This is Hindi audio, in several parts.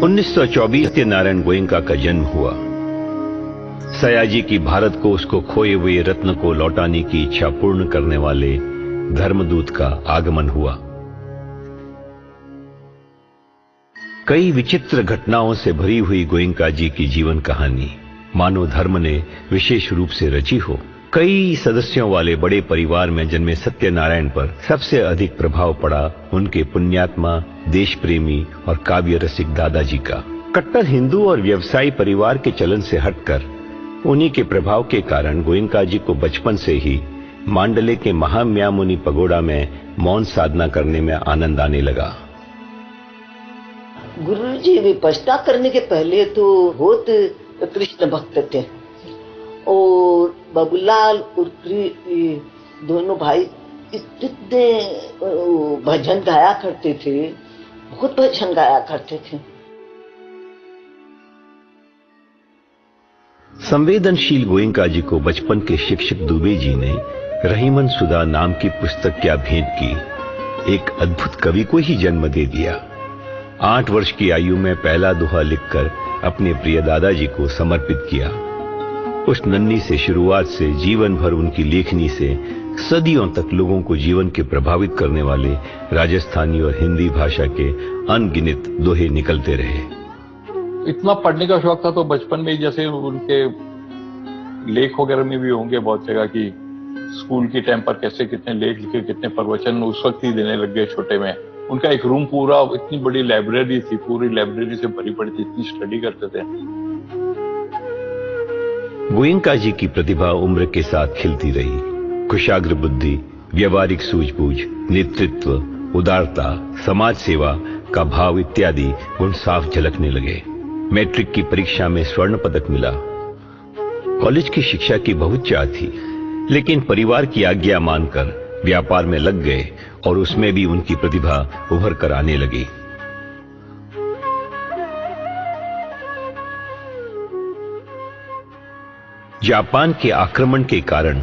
1924 सत्यनारायण गोयनका का जन्म हुआ। सयाजी की भारत को उसको खोए हुए रत्न को लौटाने की इच्छा पूर्ण करने वाले धर्मदूत का आगमन हुआ। कई विचित्र घटनाओं से भरी हुई गोयनका जी की जीवन कहानी मानव धर्म ने विशेष रूप से रची हो। कई सदस्यों वाले बड़े परिवार में जन्मे सत्यनारायण पर सबसे अधिक प्रभाव पड़ा उनके पुण्यात्मा, देश प्रेमी और काव्य रसिक दादाजी का। कट्टर हिंदू और व्यवसायी परिवार के चलन से हटकर उन्हीं के प्रभाव के कारण गोयनका जी को बचपन से ही मांडले के महाम्यामुनि पगोड़ा में मौन साधना करने में आनंद आने लगा। गुरुजी विपश्यता करने के पहले तो बहुत कृष्ण भक्त थे और बाबूलाल और दोनों भाई इतने भजन गाया करते थे, बहुत भजन गाया करते थे। संवेदनशील गोयनका जी को बचपन के शिक्षक दुबे जी ने रहीमन सुधा नाम की पुस्तक क्या भेंट की एक अद्भुत कवि को ही जन्म दे दिया। 8 वर्ष की आयु में पहला दोहा लिखकर अपने प्रिय दादाजी को समर्पित किया। उस नन्ही से शुरुआत से जीवन भर उनकी लेखनी से सदियों तक लोगों को जीवन के प्रभावित करने वाले राजस्थानी और हिंदी भाषा के अनगिनत दोहे निकलते रहे। इतना पढ़ने का शौक था तो बचपन में जैसे उनके लेख वगैरह में भी होंगे बहुत जगह की स्कूल की टाइम पर कैसे कितने लेख लिखे, कितने प्रवचन उस वक्त ही देने लग गए छोटे में। उनका एक रूम पूरा, इतनी बड़ी लाइब्रेरी थी, पूरी लाइब्रेरी से भरी पड़ी थी, इतनी स्टडी करते थे। गोयनका जी की प्रतिभा उम्र के साथ खिलती रही। कुशाग्र बुद्धि, व्यवहारिक सूझबूझ, नेतृत्व, उदारता, समाज सेवा का भाव इत्यादि गुण साफ झलकने लगे। मैट्रिक की परीक्षा में स्वर्ण पदक मिला। कॉलेज की शिक्षा की बहुत चाह थी, लेकिन परिवार की आज्ञा मानकर व्यापार में लग गए और उसमें भी उनकी प्रतिभा उभर कर आने लगी। जापान के आक्रमण के कारण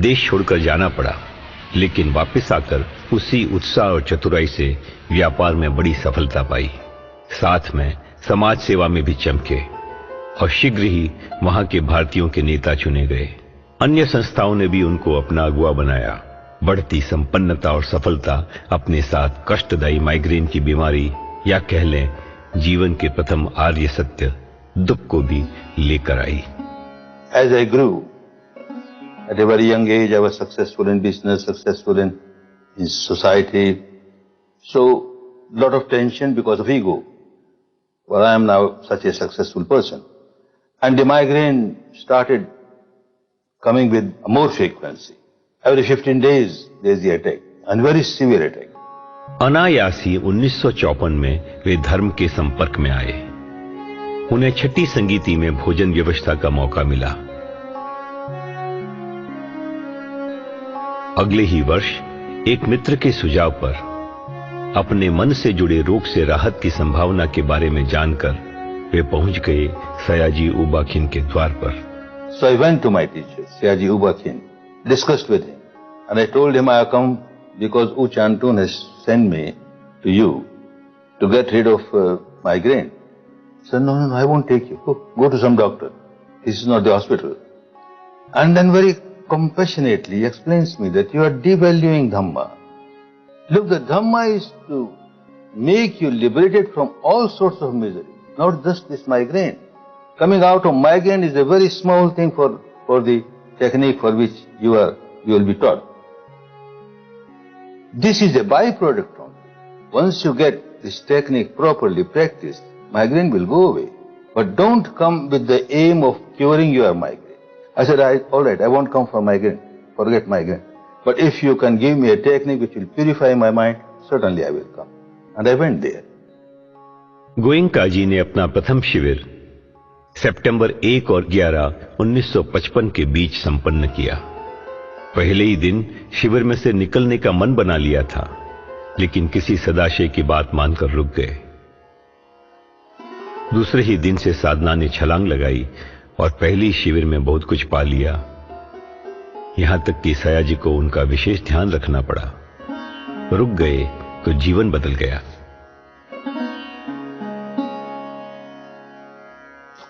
देश छोड़कर जाना पड़ा, लेकिन वापस आकर उसी उत्साह और चतुराई से व्यापार में बड़ी सफलता पाई। साथ में समाज सेवा में भी चमके और शीघ्र ही वहां के भारतीयों के नेता चुने गए। अन्य संस्थाओं ने भी उनको अपना अगुवा बनाया। बढ़ती संपन्नता और सफलता अपने साथ कष्टदायी माइग्रेन की बीमारी या कह लें जीवन के प्रथम आर्य सत्य दुख को भी लेकर आई। As I grew, at a very young age, I was successful in business, successful in society. So, lot of tension because of ego. Well, I am now such a successful person. And the migraine started coming with more frequency. Every 15 days, there is the attack, and very severe attack. अनायासी 1954 में वे धर्म के संपर्क में आए। उन्हें छठी संगीति में भोजन व्यवस्था का मौका मिला। अगले ही वर्ष एक मित्र के सुझाव पर अपने मन से जुड़े रोग से राहत की संभावना के बारे में जानकर वे पहुंच गए सयाजी उबाखिन के द्वार पर। So I went to my teacher, Sayaji Ubakhin, discussed with him, and I told him I have come because U Chantun has sent me to you to get rid of migraine. He said, no, I won't take you. Go to some doctor. This is not the hospital. And then very compassionately explains me that you are devaluing Dhamma. Look, the Dhamma is to make you liberated from all sorts of misery, not just this migraine. Coming out of migraine is a very small thing for the technique for which you will be taught. This is a byproduct only. Once you get this technique properly practiced, migraine will go away. But don't come with the aim of curing your migraine. I said, all right, I won't come for migraine. Forget migraine. But if you can give me a technique which will purify my mind, certainly I will come. And I went there. Goenka जी ने अपना प्रथम शिविर सितंबर 1 और 11, 1955 के बीच संपन्न किया। पहले ही दिन शिविर में से निकलने का मन बना लिया था, लेकिन किसी सदाशय की बात मानकर रुक गए। दूसरे ही दिन से साधना ने छलांग लगाई और पहली शिविर में बहुत कुछ पा लिया। यहां तक कि सयाजी को उनका विशेष ध्यान रखना पड़ा। रुक गए तो जीवन बदल गया।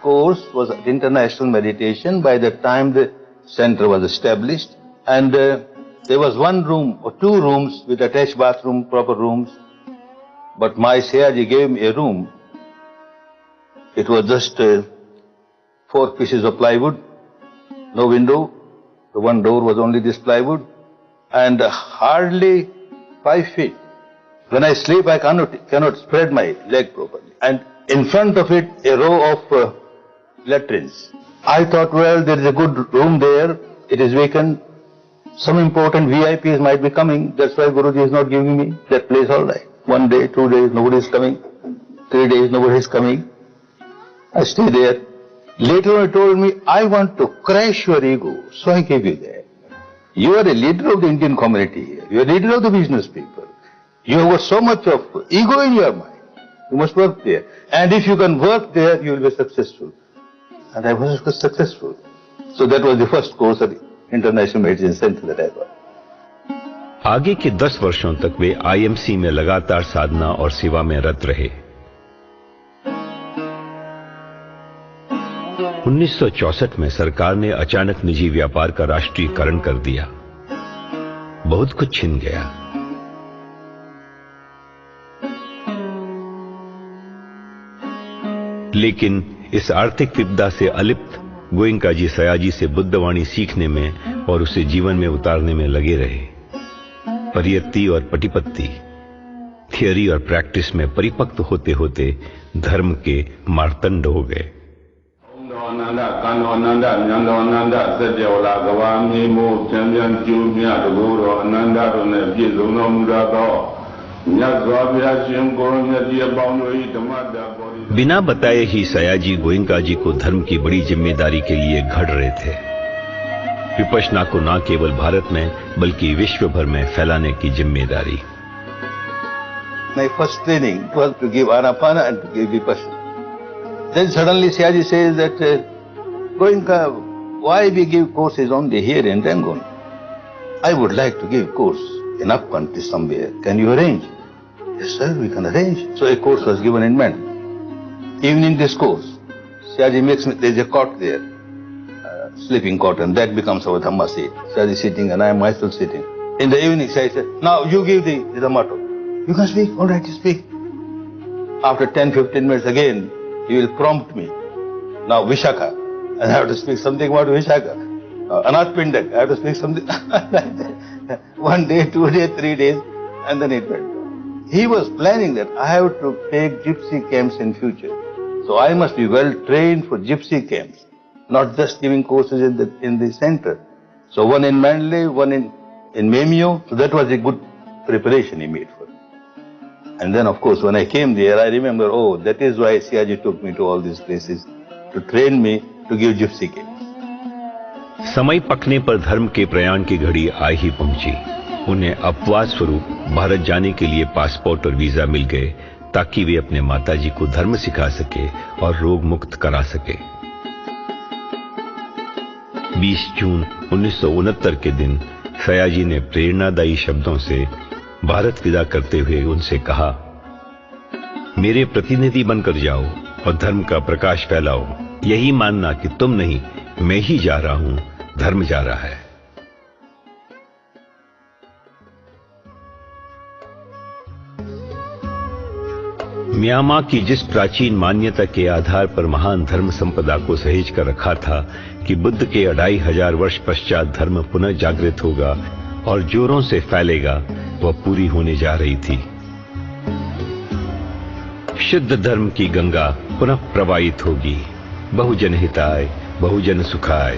course was international meditation by the time the center was established, and there was one room or two rooms with attached bathroom, proper rooms. But my Sayaji gave me a room. It was just 4 pieces of plywood, no window. The one door was only this plywood, and hardly 5 feet. When I sleep, I cannot spread my leg properly. And in front of it, a row of latrines. I thought, well, there is a good room there. It is vacant. Some important VIPs might be coming. That's why Guruji is not giving me that place all right. 1 day, 2 days, nobody is coming. 3 days, nobody is coming. I stay there. Later on, he told me, I want to crush your ego, so I gave you there. You are a leader of the Indian community here. You are a leader of the business people. You have got so much of ego in your mind. You must work there. And if you can work there, you will be successful. And I was successful. So that was the first course at the International Meditation Center that I got. आगे के 10 वर्षों तक वे आईएमसी में लगातार साधना और सेवा में रत रहे। 1964 में सरकार ने अचानक निजी व्यापार का राष्ट्रीयकरण कर दिया। बहुत कुछ छिन गया। लेकिन इस आर्थिक विपदा से अलिप्त गोयनका जी सयाजी से बुद्धवाणी सीखने में और उसे जीवन में उतारने में लगे रहे। परियत्ति और पटिपत्ति, थियोरी और प्रैक्टिस में परिपक्व होते होते धर्म के मार्तंड हो गए। बिना बताए ही सयाजी गोयनका जी को धर्म की बड़ी जिम्मेदारी के लिए घड़ रहे थे। विपश्यना को न केवल भारत में बल्कि विश्व भर में फैलाने की जिम्मेदारी। My first training was to give Anapana and to give Vipassana. Then suddenly Sayaji says that, Goenka, why we give courses only here in Rangoon? I would like to give course in up country somewhere. Can you arrange? Yes, sir, we can arrange. So a course was given in Mandal. Evening discourse. Sayaji makes me, there's a cot there, sleeping cot, and that becomes our Dhamma seat. Sayaji sitting and I am myself sitting. In the evening, Sayaji said, now you give the Dhamma talk. You can speak, all right, you speak. After 10-15 minutes again, he will prompt me. Now Vishaka, and I have to speak something about Vishaka. Anath Pindak, I have to speak something. 1 day, 2 days, 3 days, and then it went. He was planning that I have to take gypsy camps in future. So I must be well trained for gypsy camps, not just giving courses in the center. So one in Mandalay, one in Memio. So that was a good preparation he made for me. And then of course when I came there, I remember, oh, that is why Sayaji took me to all these places to train me to give gypsy camps. समय पकने पर धर्म के प्रयाण की घड़ी आ ही पहुंची। उन्हें अपवाद स्वरूप भारत जाने के लिए पासपोर्ट और वीजा मिल गए ताकि वे अपने माताजी को धर्म सिखा सके और रोग मुक्त करा सके। 20 जून 1969 के दिन सयाजी ने प्रेरणादायी शब्दों से भारत विदा करते हुए उनसे कहा, मेरे प्रतिनिधि बनकर जाओ और धर्म का प्रकाश फैलाओ। यही मानना कि तुम नहीं, मैं ही जा रहा हूं, धर्म जा रहा है। म्यांमार की जिस प्राचीन मान्यता के आधार पर महान धर्म संपदा को सहेज कर रखा था कि बुद्ध के 2500 वर्ष पश्चात धर्म पुनः जागृत होगा और जोरों से फैलेगा, वह पूरी होने जा रही थी। शुद्ध धर्म की गंगा पुनः प्रवाहित होगी। बहुजन हिताय, बहुजन सुखाय।